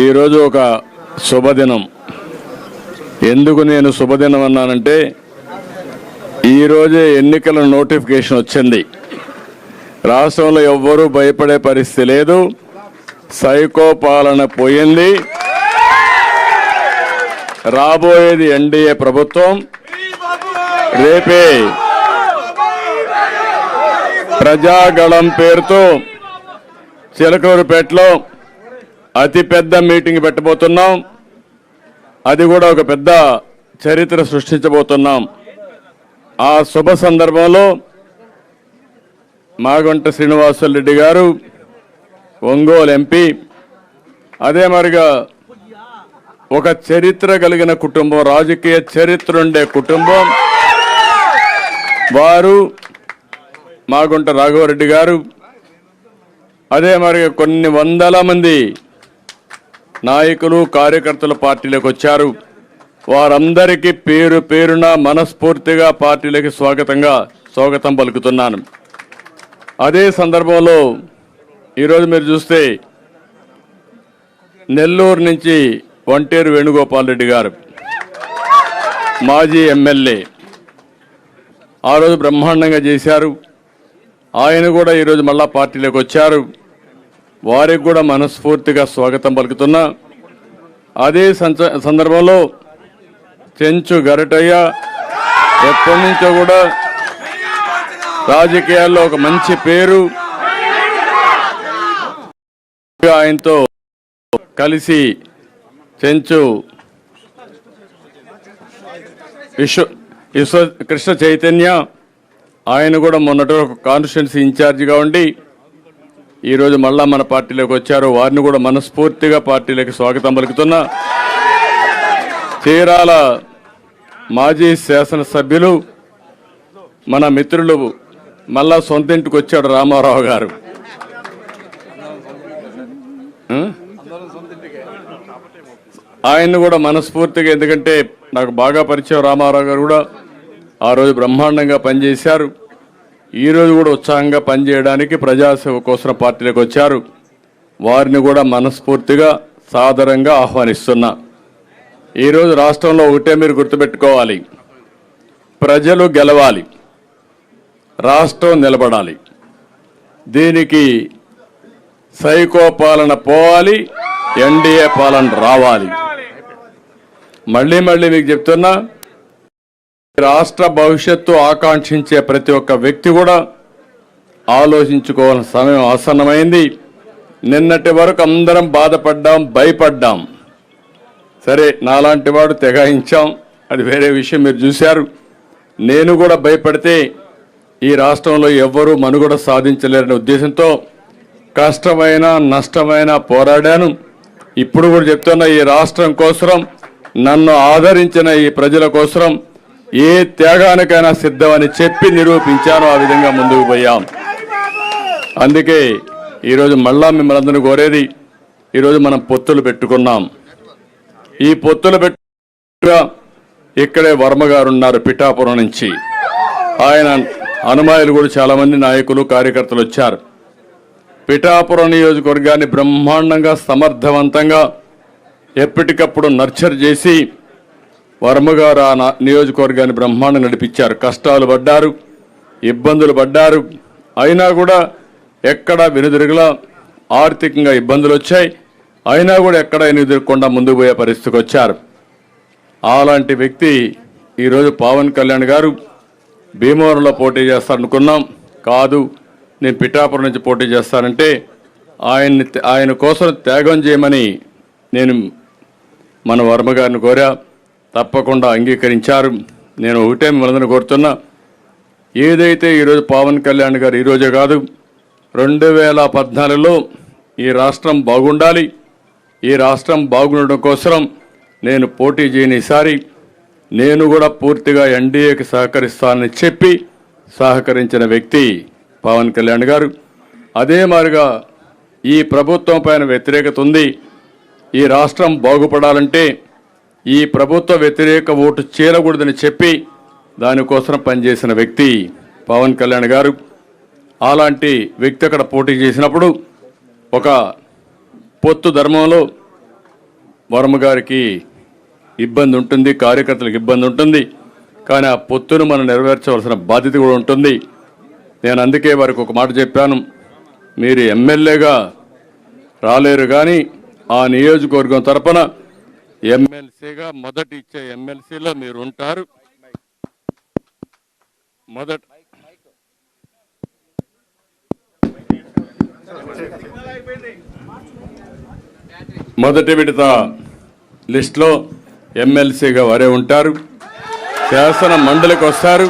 ఈరోజు ఒక శుభదినం. ఎందుకు నేను శుభదినం అన్నానంటే, ఈరోజే ఎన్నికల నోటిఫికేషన్ వచ్చింది. రాష్ట్రంలో ఎవ్వరూ భయపడే పరిస్థితి లేదు. సైకో పాలన పోయింది. రాబోయేది ఎన్డీఏ ప్రభుత్వం. రేపే ప్రజాగళం పేరుతో చిలకలూరుపేటలో అతిపెద్ద మీటింగ్ పెట్టబోతున్నాం. అది కూడా ఒక పెద్ద చరిత్ర సృష్టించబోతున్నాం. ఆ శుభ సందర్భంలో మాగుంట శ్రీనివాసులరెడ్డి గారు, ఒంగోలు ఎంపీ, అదే మరిగా ఒక చరిత్ర కలిగిన కుటుంబం, రాజకీయ చరిత్ర ఉండే కుటుంబం వారు, మాగుంట రాఘవరెడ్డి గారు, అదే మరి కొన్ని వందల మంది నాయకులు కార్యకర్తలు పార్టీలోకి వచ్చారు. వారందరికీ పేరు పేరున మనస్ఫూర్తిగా పార్టీలోకి స్వాగతం పలుకుతున్నాను. అదే సందర్భంలో ఈరోజు మీరు చూస్తే నెల్లూరు నుంచి వంటేరు వేణుగోపాల్ రెడ్డి గారు, మాజీ ఎమ్మెల్యే, ఆ రోజు బ్రహ్మాండంగా చేశారు. ఆయన కూడా ఈరోజు మళ్ళా పార్టీలోకి వచ్చారు. వారికి కూడా మనస్ఫూర్తిగా స్వాగతం పలుకుతున్నా. అదే సందర్భంలో చెంచు గరటయ్య ఎప్పటి నుంచో కూడా రాజకీయాల్లో ఒక మంచి పేరు, ఆయనతో కలిసి చెంచు కృష్ణ చైతన్య, ఆయన కూడా మొన్నటి ఒక కాన్స్టిట్యున్సీ ఇన్ఛార్జిగా ఉండి ఈరోజు మళ్ళా మన పార్టీలోకి వచ్చారు. వారిని కూడా మనస్ఫూర్తిగా పార్టీలోకి స్వాగతం పలుకుతున్నా. చీరాల మాజీ శాసనసభ్యులు, మన మిత్రులు మళ్ళా సొంత ఇంటికి వచ్చాడు రామారావు గారు. ఆయన్ని కూడా మనస్ఫూర్తిగా, ఎందుకంటే నాకు బాగా పరిచయం రామారావు గారు కూడా ఆ రోజు బ్రహ్మాండంగా పనిచేశారు. ఈరోజు కూడా ఉత్సాహంగా పనిచేయడానికి ప్రజాసేవ కోసం పార్టీలోకి వచ్చారు. వారిని కూడా మనస్ఫూర్తిగా సాదరంగా ఆహ్వానిస్తున్నా. ఈరోజు రాష్ట్రంలో ఒకటే మీరు గుర్తుపెట్టుకోవాలి, ప్రజలు గెలవాలి, రాష్ట్రం నిలబడాలి. దీనికి సైకో పాలన పోవాలి, ఎన్డీఏ పాలన రావాలి. మళ్ళీ మీకు చెప్తున్నా, రాష్ట్ర భవిష్యత్తు ఆకాంక్షించే ప్రతి ఒక్క వ్యక్తి కూడా ఆలోచించుకోవాల్సిన సమయం ఆసన్నమైంది. నిన్నటి వరకు అందరం బాధపడ్డాం, భయపడ్డాం. సరే, నాలాంటి వాడు తెగాయించాం, అది వేరే విషయం, మీరు చూశారు. నేను కూడా భయపడితే ఈ రాష్ట్రంలో ఎవ్వరూ మనుగడ సాధించలేరనే ఉద్దేశంతో కష్టమైన నష్టమైన పోరాడాను. ఇప్పుడు కూడా చెప్తున్నా, ఈ రాష్ట్రం కోసం, నన్ను ఆదరించిన ఈ ప్రజల కోసం ఏ త్యాగానికైనా సిద్ధమని చెప్పి నిరూపించాను. ఆ విధంగా ముందుకు పోయాం. అందుకే ఈరోజు మళ్ళా మిమ్మల్ని అందరూ కోరేది, ఈరోజు మనం పొత్తులు పెట్టుకున్నాం. ఈ పొత్తులు ఇక్కడే వర్మ గారు ఉన్నారు, పిఠాపురం నుంచి. ఆయన అనుమాయులు కూడా చాలామంది నాయకులు కార్యకర్తలు వచ్చారు. పిఠాపురం నియోజకవర్గాన్ని బ్రహ్మాండంగా సమర్థవంతంగా ఎప్పటికప్పుడు నర్చర్ చేసి వర్మగారు ఆ నియోజకవర్గాన్ని బ్రహ్మాండంగా నడిపించారు. కష్టాలు పడ్డారు, ఇబ్బందులు పడ్డారు, అయినా కూడా ఎక్కడా వెనుదిరగలా. ఆర్థికంగా ఇబ్బందులు వచ్చాయి, అయినా కూడా ఎక్కడా వెనుదిరగకుండా ముందుకు పోయే పరిస్థితికి వచ్చారు. అలాంటి వ్యక్తి ఈరోజు పవన్ కళ్యాణ్ గారు భీమవరంలో పోటీ చేస్తారనుకున్నాం. కాదు, నేను పిఠాపురం నుంచి పోటీ చేస్తానంటే ఆయన కోసం త్యాగం చేయమని నేను మన వర్మ గారిని కోరా. తప్పకుండా అంగీకరించారు. నేను ఒకటే మిమ్మల్ని కోరుతున్నా, ఏదైతే ఈరోజు పవన్ కళ్యాణ్ గారు ఈరోజే కాదు, 2014లో ఈ రాష్ట్రం బాగుండాలి, ఈ రాష్ట్రం బాగుండడం కోసం నేను పోటీ చేయని ఈసారి నేను కూడా పూర్తిగా ఎన్డీఏకి సహకరిస్తానని చెప్పి సహకరించిన వ్యక్తి పవన్ కళ్యాణ్ గారు. అదే మాదిరిగా ఈ ప్రభుత్వం పైన వ్యతిరేకత ఉంది. ఈ రాష్ట్రం బాగుపడాలంటే ఈ ప్రభుత్వ వ్యతిరేక ఓటు చేరకూడదని చెప్పి దానికోసం పనిచేసిన వ్యక్తి పవన్ కళ్యాణ్ గారు. అలాంటి వ్యక్తి అక్కడ పోటీ చేసినప్పుడు ఒక పొత్తు ధర్మంలో వర్మ గారికి ఇబ్బంది ఉంటుంది, కార్యకర్తలకు ఇబ్బంది ఉంటుంది. కానీ ఆ పొత్తును మనం నెరవేర్చవలసిన బాధ్యత కూడా ఉంటుంది. నేను అందుకే వారికి ఒక మాట చెప్పాను, మీరు ఎమ్మెల్యేగా రాలేరు కానీ ఆ నియోజకవర్గం తరపున ఎమ్మెల్సీగా మొదటి ఇచ్చే ఎమ్మెల్సీలో మీరు ఉంటారు. మొదటి విడత లిస్టులో ఎమ్మెల్సీగా వారే ఉంటారు. శాసన మండలికి వస్తారు.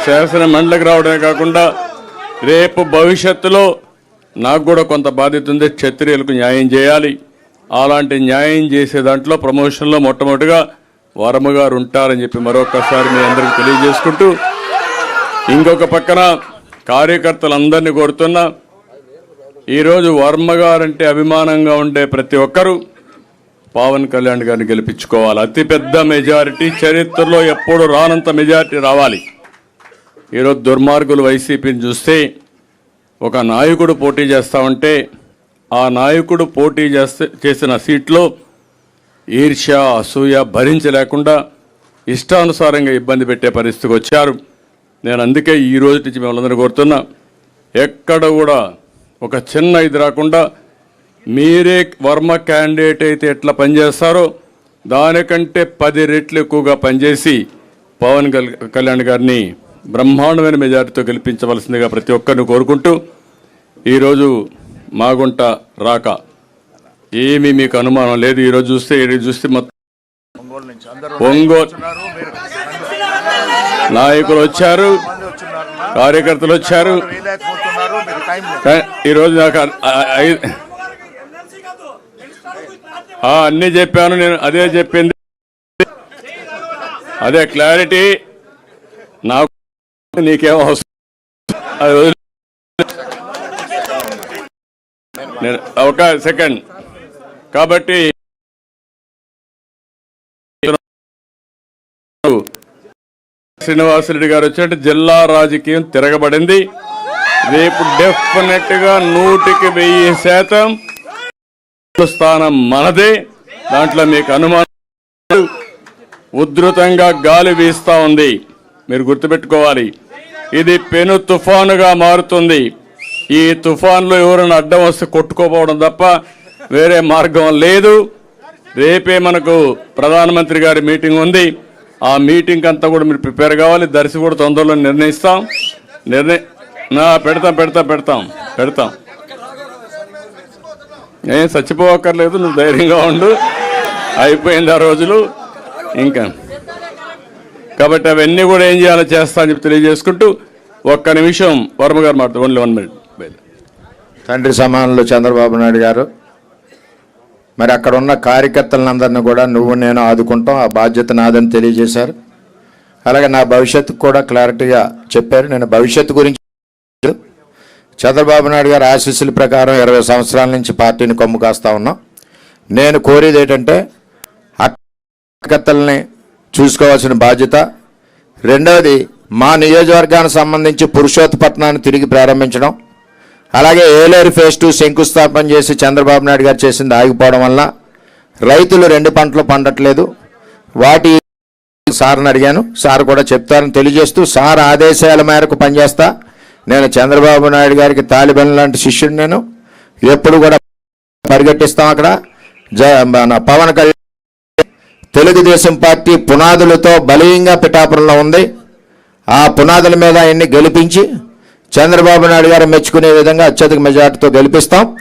శాసన మండలికి రావడమే కాకుండా రేపు భవిష్యత్తులో నాకు కూడా కొంత బాధ్యత ఉంది, క్షత్రియులకు న్యాయం చేయాలి. అలాంటి న్యాయం చేసే దాంట్లో ప్రమోషన్లో మొట్టమొదటిగా వర్మ గారు ఉంటారని చెప్పి మరొకసారి మీ అందరికీ తెలియజేసుకుంటూ, ఇంకొక పక్కన కార్యకర్తలందరినీ కోరుతున్నా, ఈరోజు వర్మ గారంటే అభిమానంగా ఉండే ప్రతి ఒక్కరూ పవన్ కళ్యాణ్ గారిని గెలిపించుకోవాలి. అతిపెద్ద మెజారిటీ, చరిత్రలో ఎప్పుడు రానంత మెజారిటీ రావాలి. ఈరోజు దుర్మార్గులు వైసీపీని చూస్తే ఒక నాయకుడు పోటీ చేస్తా ఉంటే ఆ నాయకుడు పోటీ చేసిన సీట్లో ఈర్ష్య, అసూయ భరించలేకుండా ఇష్టానుసారంగా ఇబ్బంది పెట్టే పరిస్థితికి వచ్చారు. నేను అందుకే ఈ రోజు నుంచి మిమ్మల్ని కోరుతున్నా, ఎక్కడ కూడా ఒక చిన్న ఇది రాకుండా మీరే వర్మ క్యాండిడేట్ అయితే ఎట్లా పనిచేస్తారో దానికంటే 10 రెట్లు ఎక్కువగా పనిచేసి పవన్ కళ్యాణ్ గారిని బ్రహ్మాండమైన మెజారిటీతో గెలిపించవలసిందిగా ప్రతి ఒక్కరిని కోరుకుంటూ, ఈరోజు మాగుంట రాక ఏమీ మీకు అనుమానం లేదు. ఈరోజు చూస్తే మొత్తం ఒంగోలు నాయకులు వచ్చారు, కార్యకర్తలు వచ్చారు. ఈరోజు నాకు అన్నీ చెప్పాను, నేను అదే చెప్పింది, అదే క్లారిటీ. నాకు నీకేమో ఒక సెకండ్. కాబట్టి శ్రీనివాసరెడ్డి గారు వచ్చినట్టు జిల్లా రాజకీయం తిరగబడింది. రేపు డెఫినెట్ గా 100% స్థానం మనదే. దాంట్లో మీకు అనుమానం. ఉధృతంగా గాలి వీస్తా ఉంది, మీరు గుర్తుపెట్టుకోవాలి. ఇది పెను తుఫానుగా మారుతుంది. ఈ తుఫాన్లో ఎవరైనా అడ్డం వస్తే కొట్టుకోపోవడం తప్ప వేరే మార్గం లేదు. రేపే మనకు ప్రధానమంత్రి గారి మీటింగ్ ఉంది. ఆ మీటింగ్ అంతా కూడా మీరు ప్రిపేర్ కావాలి. దర్శి కూడా తొందరలో నిర్ణయిస్తాం. పెడతాం. ఏం చచ్చిపోవక్కర్లేదు, నువ్వు ధైర్యంగా ఉండు. అయిపోయింది ఆ రోజులు ఇంకా. కాబట్టి అవన్నీ కూడా ఏం చేయాలో చేస్తా అని చెప్పి తెలియజేసుకుంటూ, ఒక్క నిమిషం వర్మ గారు మాట్లాడు. Only 1 minute. తండ్రి సమానులు చంద్రబాబు నాయుడు గారు, మరి అక్కడ ఉన్న కార్యకర్తలందరినీ కూడా నువ్వు నేను ఆదుకుంటాం, ఆ బాధ్యత నాదని తెలియజేశారు. అలాగే నా భవిష్యత్తు కూడా క్లారిటీగా చెప్పారు. నేను భవిష్యత్తు గురించి చంద్రబాబు నాయుడు గారు ఆశీస్సుల ప్రకారం 20 సంవత్సరాల నుంచి పార్టీని కొమ్ము కాస్తా ఉన్నాం. నేను కోరేది ఏంటంటే కార్యకర్తల్ని చూసుకోవాల్సిన బాధ్యత. రెండవది, మా నియోజకవర్గానికి సంబంధించి పురుషోత్తపట్నాన్ని తిరిగి ప్రారంభించడం, అలాగే ఏలేరు ఫేజ్ 2 శంకుస్థాపన చేసి చంద్రబాబు నాయుడు గారు చేసింది ఆగిపోవడం వల్ల రైతులు 2 పంటలు పండట్లేదు. వాటి సార్ని అడిగాను, సార్ కూడా చెప్తారని తెలియజేస్తూ, సార్ ఆదేశాల మేరకు పనిచేస్తా. నేను చంద్రబాబు నాయుడు గారికి తాలిబాన్ లాంటి శిష్యుడు. నేను ఎప్పుడు కూడా పరిగెట్టిస్తాం. అక్కడ పవన్ కళ్యాణ్ తెలుగుదేశం పార్టీ పునాదులతో బలీయంగా పిఠాపురంలో ఉంది. ఆ పునాదుల మీద ఆయన్ని గెలిపించి చంద్రబాబు నాయుడు గారు మెచ్చుకునే విధంగా అత్యధిక మెజార్టీతో గెలిపిస్తాం.